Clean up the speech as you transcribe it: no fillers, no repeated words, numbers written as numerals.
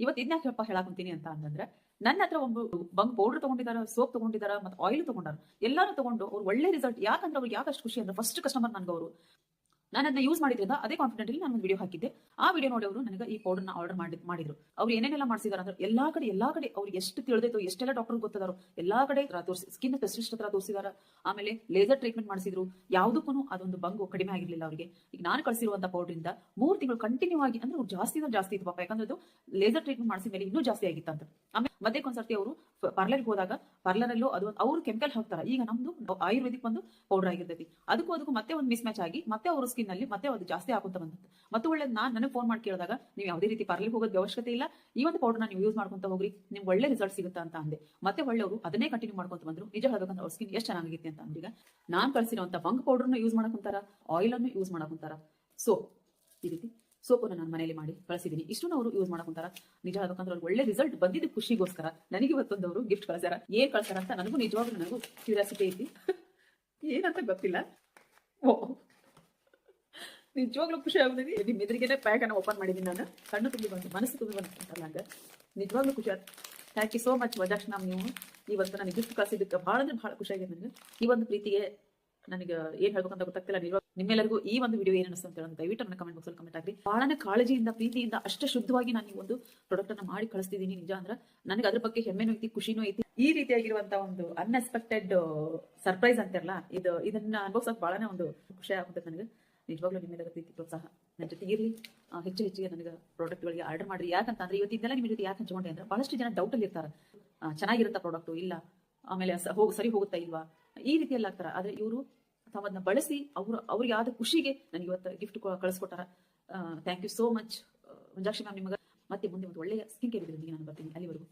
ಇವತ್ತು ಇದ್ನ್ಯಾಕೆ ಹೇಳಾಕೊಂತೀನಿ ಅಂತ ಅಂತಂದ್ರೆ, ನನ್ನ ಹತ್ರ ಒಂದು ಬಂಗ್ ಪೌಡರ್ ತಗೊಂಡಿದಾರ, ಸೋಪ್ ತಗೊಂಡಿದಾರ, ಮತ್ತೆ ಆಯಿಲ್ ತಗೊಂಡಾರ, ಎಲ್ಲಾನು ತಗೊಂಡು ಅವ್ರು ಒಳ್ಳೆ ರಿಸಲ್ಟ್. ಯಾಕಂದ್ರೆ ಅವ್ರಿಗೆ ಯಾಕಷ್ಟು ಖುಷಿ ಅಂದ್ರೆ, ಫಸ್ಟ್ ಕಸ್ಟಮರ್ ನನ್ಗೆ ಅವರು, ನಾನು ಅದನ್ನ ಯೂಸ್ ಮಾಡಿದ್ರಿಂದ ಅದೇ ಕಾನ್ಫಿಡೆಂಟ್ ಅಲ್ಲಿ ನಾನು ಒಂದು ವಿಡಿಯೋ ಹಾಕಿದ್ದೆ. ಆ ವಿಡಿಯೋ ನೋಡಿ ಅವರು ನನಗೆ ಈ ಪೌಡರ್ ನ ಆರ್ಡರ್ ಮಾಡಿದ್ರು. ಅವ್ರು ಏನೇನೆಲ್ಲ ಮಾಡಿಸಿದಾರೆ ಅಂದ್ರೆ, ಎಲ್ಲಾ ಕಡೆ ಅವ್ರಿಗೆ ಎಷ್ಟು ತಿಳಿದೈತು, ಎಷ್ಟೆಲ್ಲ ಡಾಕ್ಟರ್ ಗೊತ್ತದಾರೋ ಎಲ್ಲಾ ಕಡೆ ಸ್ಕಿನ್ ಸ್ಪೆಷಲಿಸ್ಟ್ ಹತ್ರ ತೋರಿಸಿದಾರ. ಆಮೇಲೆ ಲೇಸರ್ ಟ್ರೀಟ್ಮೆಂಟ್ ಮಾಡಿಸಿದ್ರು. ಯಾವುದಕ್ಕೂ ಅದೊಂದು ಬಂಗು ಕಡಿಮೆ ಆಗಿರ್ಲಿಲ್ಲ ಅವರಿಗೆ. ಈಗ ನಾನು ಕಳಿಸಿರುವಂತ ಪೌಡರ್ ಇಂದ 3 ತಿಂಗಳು ಕಂಟಿನ್ಯೂ ಆಗಿ, ಅಂದ್ರೆ ಅವ್ರು ಜಾಸ್ತಿ ಇತ್ತು ಪಾಪ, ಯಾಕಂದ್ರೆ ಅದು ಲೇಸರ್ ಟ್ರೀಟ್ಮೆಂಟ್ ಮಾಡಿಸಿದ ಮೇಲೆ ಇನ್ನೂ ಜಾಸ್ತಿ ಆಗಿತ್ತು ಅಂತ. ಆಮೇಲೆ ಮಧ್ಯಕ್ಕೊಂದ್ಸರ್ತಿ ಅವರು ಪಾರ್ಲರ್ಗೆ ಹೋದಾಗ ಪಾರ್ಲರಲ್ಲೂ ಅದು ಅವ್ರು ಕೆಮಿಕಲ್ ಹಾಕ್ತಾರೆ. ಈಗ ನಮ್ದು ಆಯುರ್ವೇದಿಕ್ ಒಂದು ಪೌಡರ್ ಆಗಿರ್ತೈತಿ, ಅದಕ್ಕೂ ಮತ್ತೆ ಒಂದು ಮಿಸ್ ಮ್ಯಾಚ್ ಆಗಿ ಮತ್ತೆ ಅವ್ರ ಸ್ಕಿನ್ ಅಲ್ಲಿ ಮತ್ತೆ ಅದು ಜಾಸ್ತಿ ಆಗುತ್ತಾ ಬಂತು. ಮತ್ತೆ ಒಳ್ಳೆ ನನಗೆ ಫೋನ್ ಮಾಡಿ ಕೇಳಿದಾಗ, ನೀವು ಯಾವುದೇ ರೀತಿ ಪಾರ್ಲರ್ಗೆ ಹೋಗೋದು ಅವಶ್ಯಕತೆ ಇಲ್ಲ, ಈ ಒಂದು ಪೌಡರ್ ನೀವು ಯೂಸ್ ಮಾಡ್ಕೊಂತ ಹೋಗ್ರಿ, ನಿಮ್ಗೆ ಒಳ್ಳೆ ರಿಸಲ್ಟ್ ಸಿಗುತ್ತಾ ಅಂತ ಅಂದೆ. ಮತ್ತೆ ಒಳ್ಳೆಯವರು ಅದನ್ನೇ ಕಂಟಿನ್ಯೂ ಮಾಡ್ಕೊಂತ ಬಂದ್ರು. ನಿಜ ಹೇಳ್ಬೇಕಂದ್ರೆ ಅವ್ರ ಸ್ಕಿನ್ ಎಷ್ಟು ಚೆನ್ನಾಗಿತ್ತು ಅಂತ ಅಂದ್ರೆ, ಈಗ ನಾನ್ ಕಳಿಸಿರುವಂತ ಬಂಗ್ ಪೌಡರ್ನ ಯೂಸ್ ಮಾಡಕೊಂತಾರ, ಆಯಿಲ್ ಅನ್ನು ಯೂಸ್ ಮಾಡಕೊಂತಾರ, ಸೋಪ್, ಈ ರೀತಿ ಸೋಪನ್ನು ನಾನು ಮನೆಯಲ್ಲಿ ಮಾಡಿ ಕಳಿಸಿದ್ದೀನಿ. ಇಷ್ಟು ಅವರು ಯೂಸ್ ಮಾಡಕೊಂತಾರ. ನಿಜ ಹೇಳ್ಬೇಕಂದ್ರೆ ಅವ್ರಿಗೆ ಒಳ್ಳೆ ರಿಸಲ್ಟ್ ಬಂದಿದ್ದು ಖುಷಿಗೋಸ್ಕರ ನನಗೆ ಇವತ್ತೊಂದವರು ಗಿಫ್ಟ್ ಕಳ್ಸಾರ. ಏನ್ ಕಳ್ಸಾರ ಅಂತ ನನಗೂ ಕ್ಯೂರಿಯಾಸಿಟಿ ಐತಿ, ಏನಂತ ಗೊತ್ತಿಲ್ಲ. ಓ, ನಿಜವಾಗ್ಲೂ ಖುಷಿ ಆಗ್ತದೆ. ನಿಮ್ ಎದುರಿಗೆನೆ ಪ್ಯಾಕ್ ಅನ್ನು ಓಪನ್ ಮಾಡಿದ್ದೀನಿ ನಾನು. ಕಣ್ಣು ತುಂಬಿ ಬಂತು, ಮನಸ್ಸು ತುಂಬಿ ಬಂತಲ್ಲ ನಂಗೆ. ನಿಜವಾಗ್ಲೂ ಖುಷಿ ಆಯ್ತು. ಥ್ಯಾಂಕ್ ಯು ಸೋ ಮಚ್ ವಜಾಕ್ಷನಾ, ನೀವು ಇವತ್ತು ನನಗೆ ಗಿಫ್ಟ್ ಕಳ್ಸಿದ್ದಕ್ಕೆ ಬಹಳ ಅಂದ್ರೆ ಬಹಳ ಖುಷಿ ಆಗಿದೆ ನನಗೆ. ಈ ಒಂದು ಪ್ರೀತಿಗೆ ನನಗೆ ಏನ್ ಹೇಳ್ಬೇಕಂತ ಗೊತ್ತಾಗ್ತಿಲ್ಲ. ನಿಮ್ಮೆಲ್ಲರಿಗೂ ಈ ಒಂದು ವಿಡಿಯೋ ಏನು ಅನಿಸ್ತು ಅಂತ ಹೇಳೋದು ದಯವಿಟ್ಟು ನನ್ನ ಕಮೆಂಟ್ ಬಾಕ್ಸ್ ಅಲ್ಲಿ ಕಮೆಂಟ್ ಆಗ್ರಿ. ಬಹಳನೇ ಕಾಳಜಿಯಿಂದ, ಪ್ರೀತಿಯಿಂದ, ಅಷ್ಟೇ ಶುದ್ಧವಾಗಿ ನಾನು ಈ ಒಂದು ಪ್ರಾಡಕ್ಟ್ ಅನ್ನ ಮಾಡಿ ಕಳಿಸ್ತಿದ್ದೀನಿ. ನಿಜ ಅಂದ್ರೆ ನನಗೆ ಅದ್ರ ಬಗ್ಗೆ ಹೆಮ್ಮೆನೂ ಐತಿ, ಖುಷಿನೂ ಐತಿ. ಈ ರೀತಿಯಾಗಿರುವಂತ ಒಂದು ಅನ್ಎಕ್ಸ್ಪೆಕ್ಟೆಡ್ ಸರ್ಪ್ರೈಸ್ ಅಂತಿರಲ್ಲ, ಇದನ್ನ ಅನುಭವಿಸೋಕೆ ಬಹಳನೇ ಒಂದು ಖುಷಿ ಆಗುತ್ತೆ ನನಗೆ. ನಿಜವಾಗ್ಲೂ ನಿಮ್ಮೆಲ್ಲರ ಪ್ರೀತಿ ಪ್ರೋತ್ಸಾಹ ನನ್ನ ಜೊತೆ ಇರಲಿ. ಹೆಚ್ಚಿಗೆ ನನಗೆ ಪ್ರಾಡಕ್ಟ್ಗಳಿಗೆ ಆರ್ಡರ್ ಮಾಡ್ರಿ. ಯಾಕಂತಂದ್ರೆ ಇವತ್ತಿದ್ದೆಲ್ಲ ನಿಮ್ಮ ಜೊತೆ ಯಾಕೆ ಹಂಚ್ಕೊಂಡೆ ಅಂದ್ರೆ, ಬಹಳಷ್ಟು ಜನ ಡೌಟ್ ಅಲ್ಲಿ ಇರ್ತಾರೆ, ಚೆನ್ನಾಗಿರುತ್ತಾ ಪ್ರಾಡಕ್ಟ್ ಇಲ್ಲ, ಆಮೇಲೆ ಸರಿ ಹೋಗುತ್ತಾ ಇಲ್ವಾ, ಈ ರೀತಿಯಲ್ಲಿ ಆಗ್ತಾರ. ಆದ್ರೆ ಇವರು ತಾವನ್ನ ಬಳಸಿ ಅವ್ರಿಗೆ ಆದ ಖುಷಿಗೆ ನನಗೆ ಇವತ್ತು ಗಿಫ್ಟ್ ಕಳಿಸ್ಕೊಟ್ಟಾರ. Thank you so much Manjakshi ma'am ನಿಮಗೆ. ಮತ್ತೆ ಮುಂದೆ ಒಂದು ಒಳ್ಳೆಯ ಸ್ಕಿನ್ ಕೇರ್ ವಿಡಿಯೋದೊಂದಿಗೆ ನಾನು ಬರ್ತೀನಿ. ಅಲ್ಲಿವರೆಗೂ